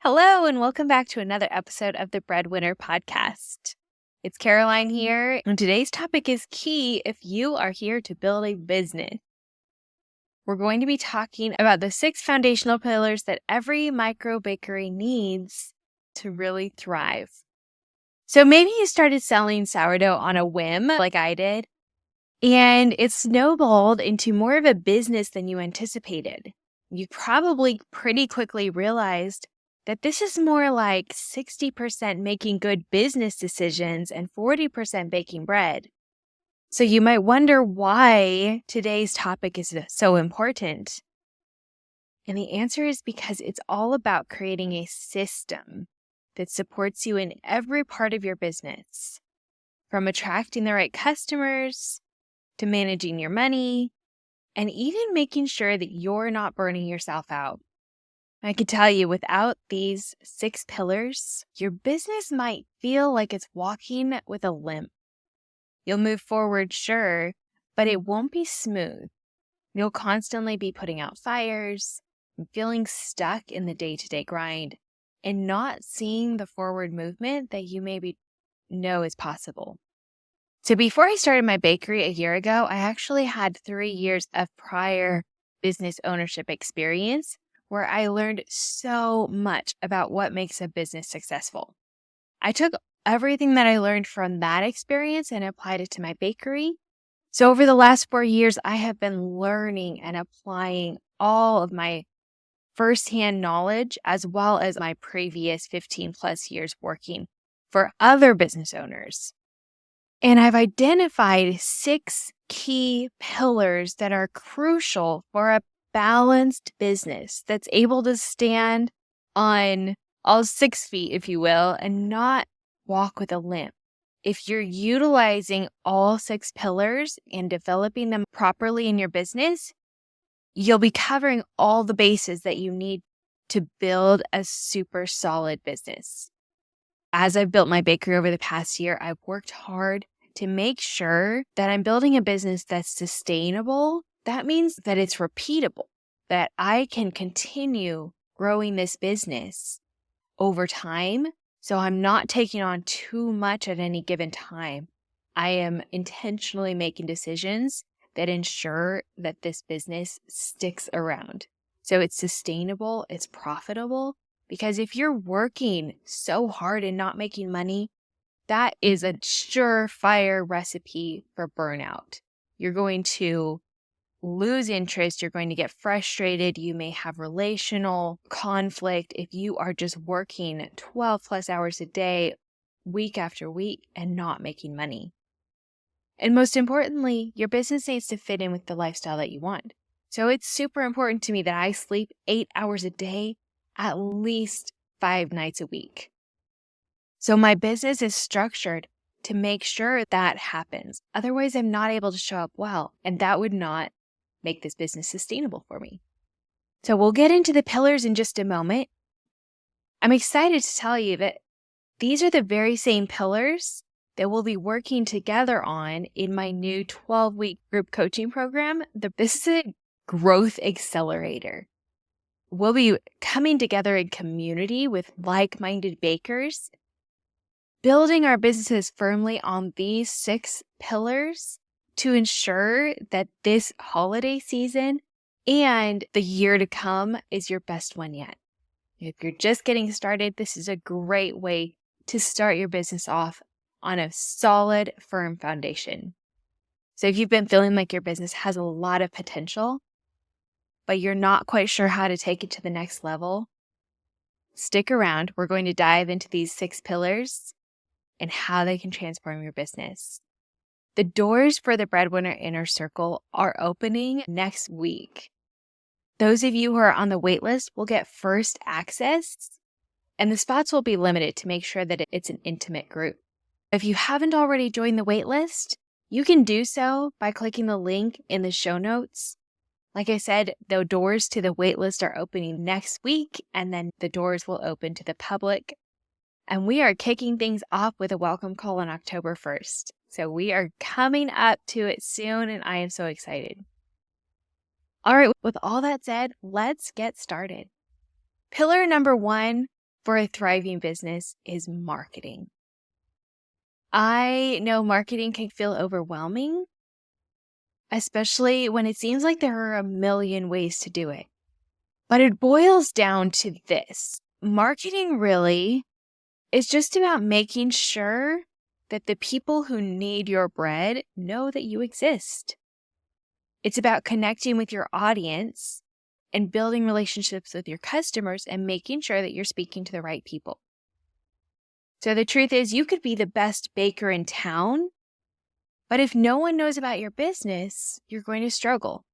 Hello, and welcome back to another episode of the Breadwinner Podcast. It's Caroline here, and today's topic is key if you are here to build a business. We're going to be talking about the 6 foundational pillars that every micro bakery needs to really thrive. So maybe you started selling sourdough on a whim, like I did, and it snowballed into more of a business than you anticipated. You probably pretty quickly realized that this is more like 60% making good business decisions and 40% baking bread. So you might wonder why today's topic is so important. And the answer is because it's all about creating a system that supports you in every part of your business, from attracting the right customers to managing your money, and even making sure that you're not burning yourself out. I can tell you, without these 6 pillars, your business might feel like it's walking with a limp. You'll move forward, sure, but it won't be smooth. You'll constantly be putting out fires, and feeling stuck in the day-to-day grind, and not seeing the forward movement that you maybe know is possible. So before I started my bakery a year ago, I actually had 3 years of prior business ownership experience where I learned so much about what makes a business successful. I took everything that I learned from that experience and applied it to my bakery. So over the last 4 years, I have been learning and applying all of my firsthand knowledge as well as my previous 15 plus years working for other business owners. And I've identified 6 key pillars that are crucial for a balanced business that's able to stand on all 6 feet, if you will, and not walk with a limp. If you're utilizing all 6 pillars and developing them properly in your business, you'll be covering all the bases that you need to build a super solid business. As I've built my bakery over the past year, I've worked hard to make sure that I'm building a business that's sustainable. That means that it's repeatable, that I can continue growing this business over time. So I'm not taking on too much at any given time. I am intentionally making decisions that ensure that this business sticks around. So it's sustainable, it's profitable, because if you're working so hard and not making money, that is a surefire recipe for burnout. You're going to lose interest. You're going to get frustrated. You may have relational conflict if you are just working 12 plus hours a day, week after week, and not making money. And most importantly, your business needs to fit in with the lifestyle that you want. So it's super important to me that I sleep 8 hours a day, at least 5 nights a week. So my business is structured to make sure that happens. Otherwise, I'm not able to show up well, and that would not make this business sustainable for me. So we'll get into the pillars in just a moment. I'm excited to tell you that these are the very same pillars that we'll be working together on in my new 12-week group coaching program. This is a growth accelerator. We'll be coming together in community with like-minded bakers, building our businesses firmly on these 6 pillars to ensure that this holiday season and the year to come is your best one yet. If you're just getting started, this is a great way to start your business off on a solid, firm foundation. So if you've been feeling like your business has a lot of potential, but you're not quite sure how to take it to the next level, stick around. We're going to dive into these 6 pillars and how they can transform your business. The doors for the Breadwinner Inner Circle are opening next week. Those of you who are on the wait list will get first access, and the spots will be limited to make sure that it's an intimate group. If you haven't already joined the wait list, you can do so by clicking the link in the show notes. Like I said, the doors to the wait list are opening next week, and then the doors will open to the public. And we are kicking things off with a welcome call on October 1st. So we are coming up to it soon, and I am so excited. All right, with all that said, let's get started. Pillar number 1 for a thriving business is marketing. I know marketing can feel overwhelming, especially when it seems like there are a million ways to do it. But it boils down to this. Marketing really is just about making sure that the people who need your bread know that you exist. It's about connecting with your audience and building relationships with your customers and making sure that you're speaking to the right people. So the truth is, you could be the best baker in town, but if no one knows about your business, you're going to struggle.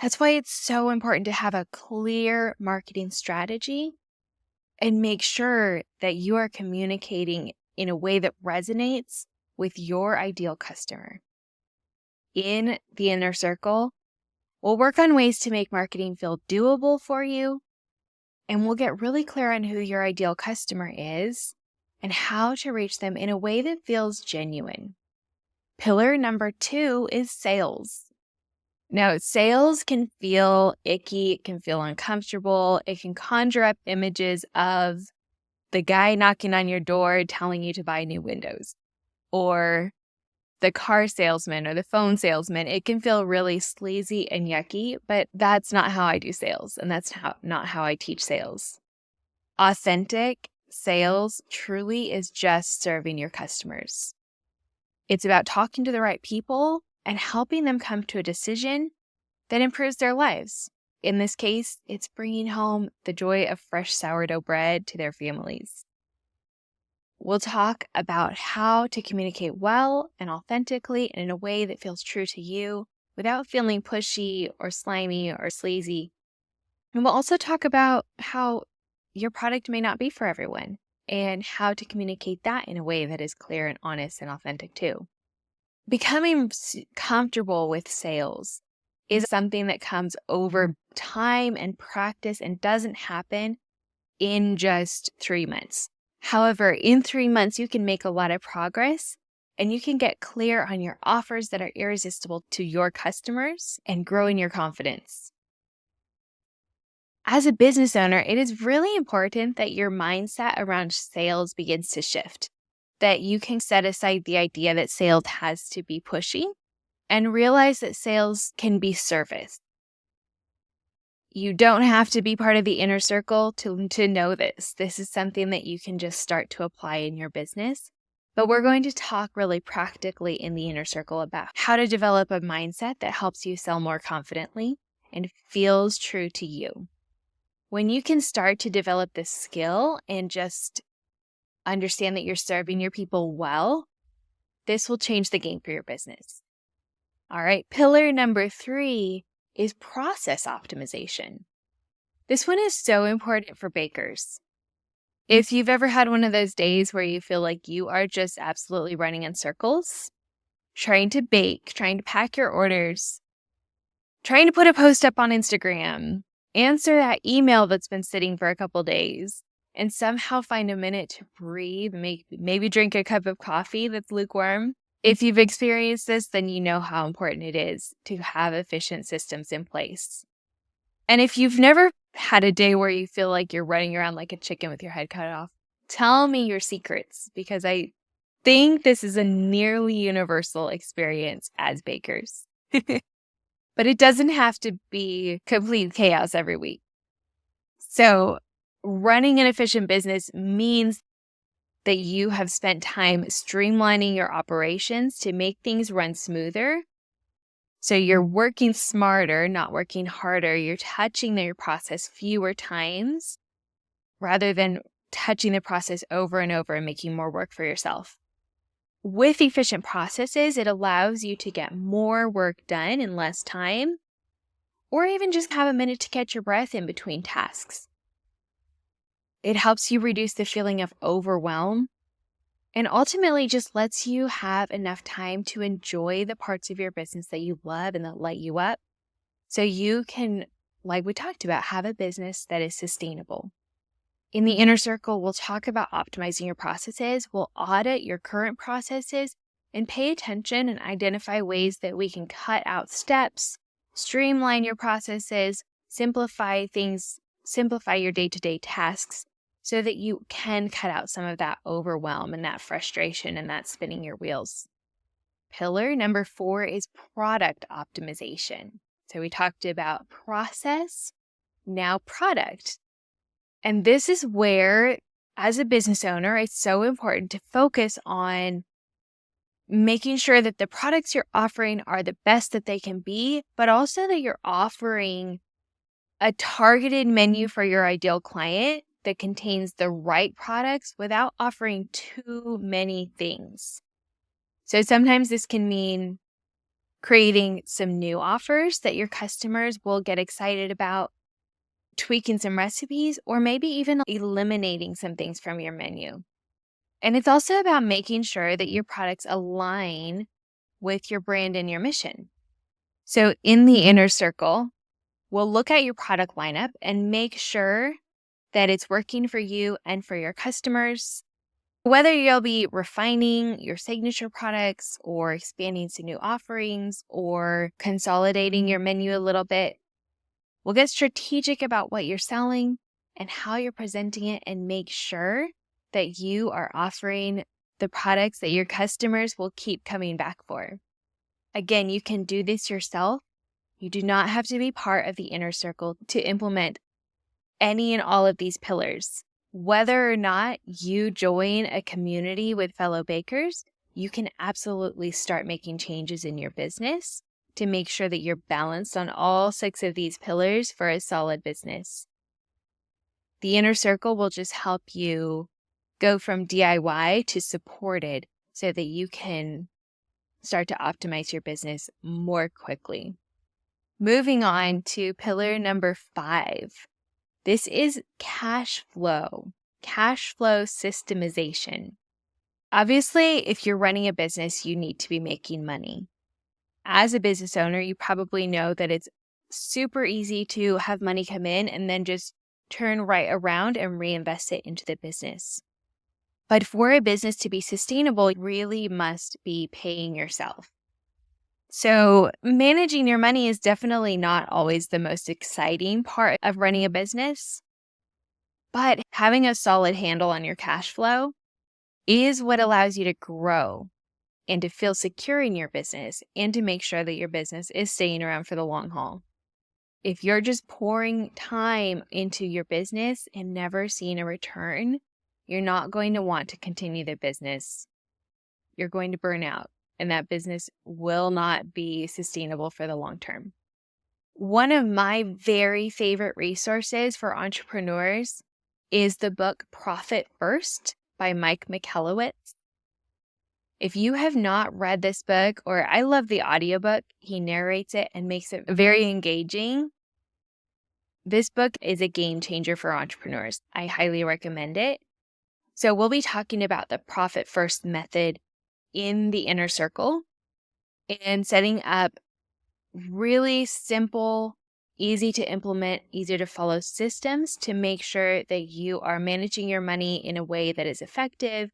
That's why it's so important to have a clear marketing strategy and make sure that you are communicating in a way that resonates with your ideal customer. In the inner circle, we'll work on ways to make marketing feel doable for you, and we'll get really clear on who your ideal customer is and how to reach them in a way that feels genuine. Pillar number 2 is sales. Now, sales can feel icky, it can feel uncomfortable, it can conjure up images of the guy knocking on your door telling you to buy new windows, or the car salesman or the phone salesman. It can feel really sleazy and yucky, but that's not how I do sales, and that's not how I teach sales. Authentic sales truly is just serving your customers. It's about talking to the right people and helping them come to a decision that improves their lives. In this case, it's bringing home the joy of fresh sourdough bread to their families. We'll talk about how to communicate well and authentically and in a way that feels true to you without feeling pushy or slimy or sleazy. And we'll also talk about how your product may not be for everyone and how to communicate that in a way that is clear and honest and authentic too. Becoming comfortable with sales is something that comes over time and practice and doesn't happen in just 3 months. However, in 3 months, you can make a lot of progress and you can get clear on your offers that are irresistible to your customers and grow in your confidence. As a business owner, it is really important that your mindset around sales begins to shift, that you can set aside the idea that sales has to be pushy and realize that sales can be service. You don't have to be part of the inner circle to know this. This is something that you can just start to apply in your business. But we're going to talk really practically in the inner circle about how to develop a mindset that helps you sell more confidently and feels true to you. When you can start to develop this skill and just understand that you're serving your people well, this will change the game for your business. All right, pillar number 3 is process optimization. This one is so important for bakers. If you've ever had one of those days where you feel like you are just absolutely running in circles, trying to bake, trying to pack your orders, trying to put a post up on Instagram, answer that email that's been sitting for a couple days, and somehow find a minute to breathe, maybe drink a cup of coffee that's lukewarm. If you've experienced this, then you know how important it is to have efficient systems in place. And if you've never had a day where you feel like you're running around like a chicken with your head cut off, tell me your secrets, because I think this is a nearly universal experience as bakers. But it doesn't have to be complete chaos every week. So running an efficient business means that you have spent time streamlining your operations to make things run smoother. So you're working smarter, not working harder. You're touching your process fewer times rather than touching the process over and over and making more work for yourself. With efficient processes, it allows you to get more work done in less time, or even just have a minute to catch your breath in between tasks. It helps you reduce the feeling of overwhelm and ultimately just lets you have enough time to enjoy the parts of your business that you love and that light you up, so you can, like we talked about, have a business that is sustainable. In the inner circle, we'll talk about optimizing your processes. We'll audit your current processes and pay attention and identify ways that we can cut out steps, streamline your processes, simplify things, simplify your day-to-day tasks so that you can cut out some of that overwhelm and that frustration and that spinning your wheels. Pillar number 4 is product optimization. So we talked about process, now product. And this is where, as a business owner, it's so important to focus on making sure that the products you're offering are the best that they can be, but also that you're offering a targeted menu for your ideal client that contains the right products without offering too many things. So sometimes this can mean creating some new offers that your customers will get excited about, tweaking some recipes, or maybe even eliminating some things from your menu. And it's also about making sure that your products align with your brand and your mission. So in the inner circle, we'll look at your product lineup and make sure that it's working for you and for your customers. Whether you'll be refining your signature products or expanding to new offerings or consolidating your menu a little bit, we'll get strategic about what you're selling and how you're presenting it and make sure that you are offering the products that your customers will keep coming back for. Again, you can do this yourself. You do not have to be part of the inner circle to implement any and all of these pillars. Whether or not you join a community with fellow bakers, you can absolutely start making changes in your business to make sure that you're balanced on all 6 of these pillars for a solid business. The inner circle will just help you go from DIY to supported so that you can start to optimize your business more quickly. Moving on to pillar number 5. This is cash flow systemization. Obviously, if you're running a business, you need to be making money. As a business owner, you probably know that it's super easy to have money come in and then just turn right around and reinvest it into the business. But for a business to be sustainable, you really must be paying yourself. So managing your money is definitely not always the most exciting part of running a business, but having a solid handle on your cash flow is what allows you to grow and to feel secure in your business and to make sure that your business is staying around for the long haul. If you're just pouring time into your business and never seeing a return, you're not going to want to continue the business. You're going to burn out. And that business will not be sustainable for the long term. One of my very favorite resources for entrepreneurs is the book Profit First by Mike Michalowicz. If you have not read this book, or I love the audiobook, he narrates it and makes it very engaging. This book is a game changer for entrepreneurs. I highly recommend it. So we'll be talking about the Profit First method in the inner circle and setting up really simple, easy to implement, easy to follow systems to make sure that you are managing your money in a way that is effective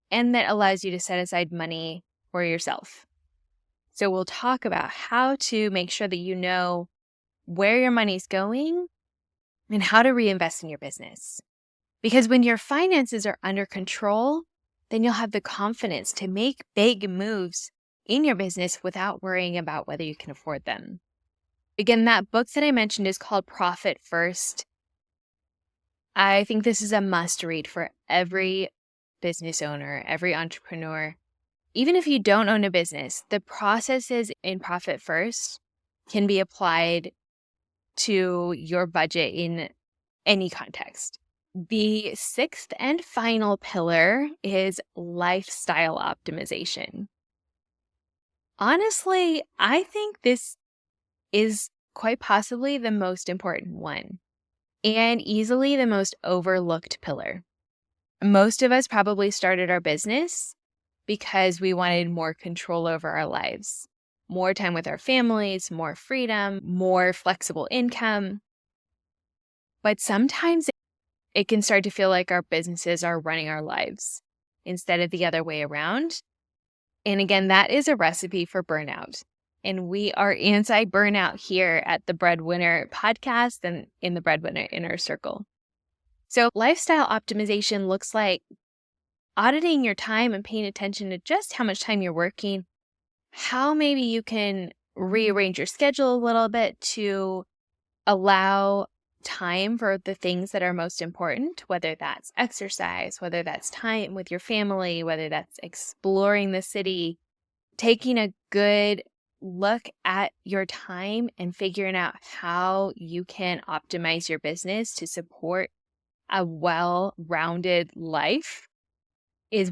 and that allows you to set aside money for yourself. So we'll talk about how to make sure that you know where your money's going and how to reinvest in your business. Because when your finances are under control, then you'll have the confidence to make big moves in your business without worrying about whether you can afford them. Again, that book that I mentioned is called Profit First. I think this is a must read for every business owner, every entrepreneur. Even if you don't own a business, the processes in Profit First can be applied to your budget in any context. The 6th and final pillar is lifestyle optimization. Honestly, I think this is quite possibly the most important one and easily the most overlooked pillar. Most of us probably started our business because we wanted more control over our lives, more time with our families, more freedom, more flexible income. But sometimes it can start to feel like our businesses are running our lives instead of the other way around. And again, that is a recipe for burnout. And we are anti-burnout here at the Breadwinner podcast and in the Breadwinner Inner Circle. So lifestyle optimization looks like auditing your time and paying attention to just how much time you're working, how maybe you can rearrange your schedule a little bit to allow time for the things that are most important, whether that's exercise, whether that's time with your family, whether that's exploring the city, taking a good look at your time and figuring out how you can optimize your business to support a well-rounded life is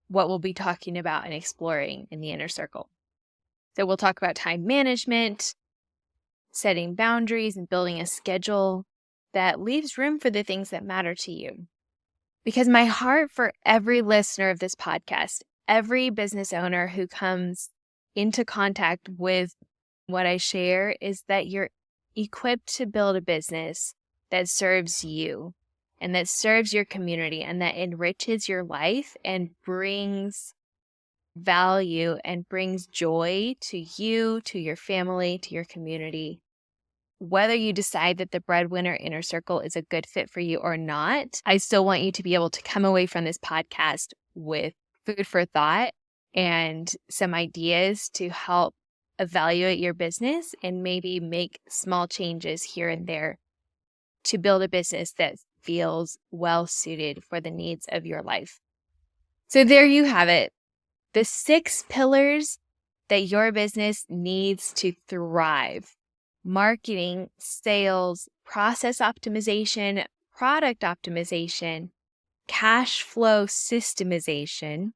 what we'll be talking about and exploring in the inner circle. So we'll talk about time management, setting boundaries, and building a schedule that leaves room for the things that matter to you. Because my heart for every listener of this podcast, every business owner who comes into contact with what I share, is that you're equipped to build a business that serves you and that serves your community and that enriches your life and brings value and brings joy to you, to your family, to your community. Whether you decide that the Breadwinner Inner Circle is a good fit for you or not, I still want you to be able to come away from this podcast with food for thought and some ideas to help evaluate your business and maybe make small changes here and there to build a business that feels well suited for the needs of your life. So there you have it. The 6 pillars that your business needs to thrive: marketing, sales, process optimization, product optimization, cash flow systemization,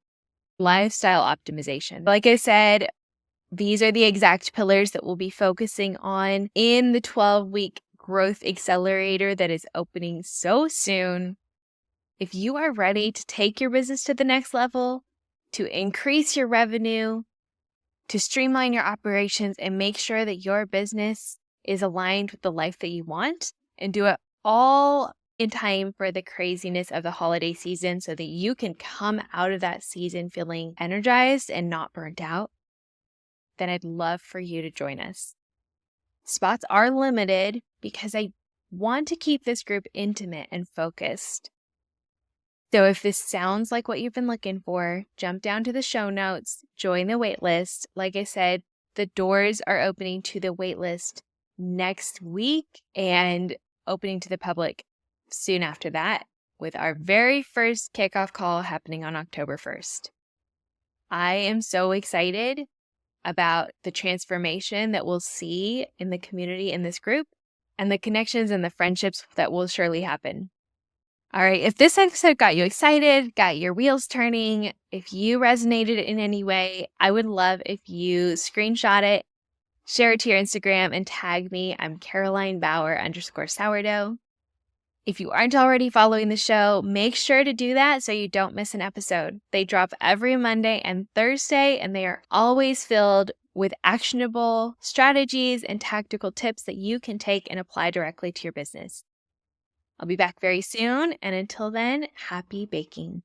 lifestyle optimization. Like I said, these are the exact pillars that we'll be focusing on in the 12-week growth accelerator that is opening so soon. If you are ready to take your business to the next level, to increase your revenue, to streamline your operations and make sure that your business is aligned with the life that you want, and do it all in time for the craziness of the holiday season so that you can come out of that season feeling energized and not burnt out, then I'd love for you to join us. Spots are limited because I want to keep this group intimate and focused. So if this sounds like what you've been looking for, jump down to the show notes, join the waitlist. Like I said, the doors are opening to the waitlist next week and opening to the public soon after that, with our very first kickoff call happening on October 1st. I am so excited about the transformation that we'll see in the community in this group and the connections and the friendships that will surely happen. All right, if this episode got you excited, got your wheels turning, if you resonated in any way, I would love if you screenshot it, share it to your Instagram, and tag me. I'm Caroline Bauer _sourdough. If you aren't already following the show, make sure to do that so you don't miss an episode. They drop every Monday and Thursday, and they are always filled with actionable strategies and tactical tips that you can take and apply directly to your business. I'll be back very soon, and until then, happy baking.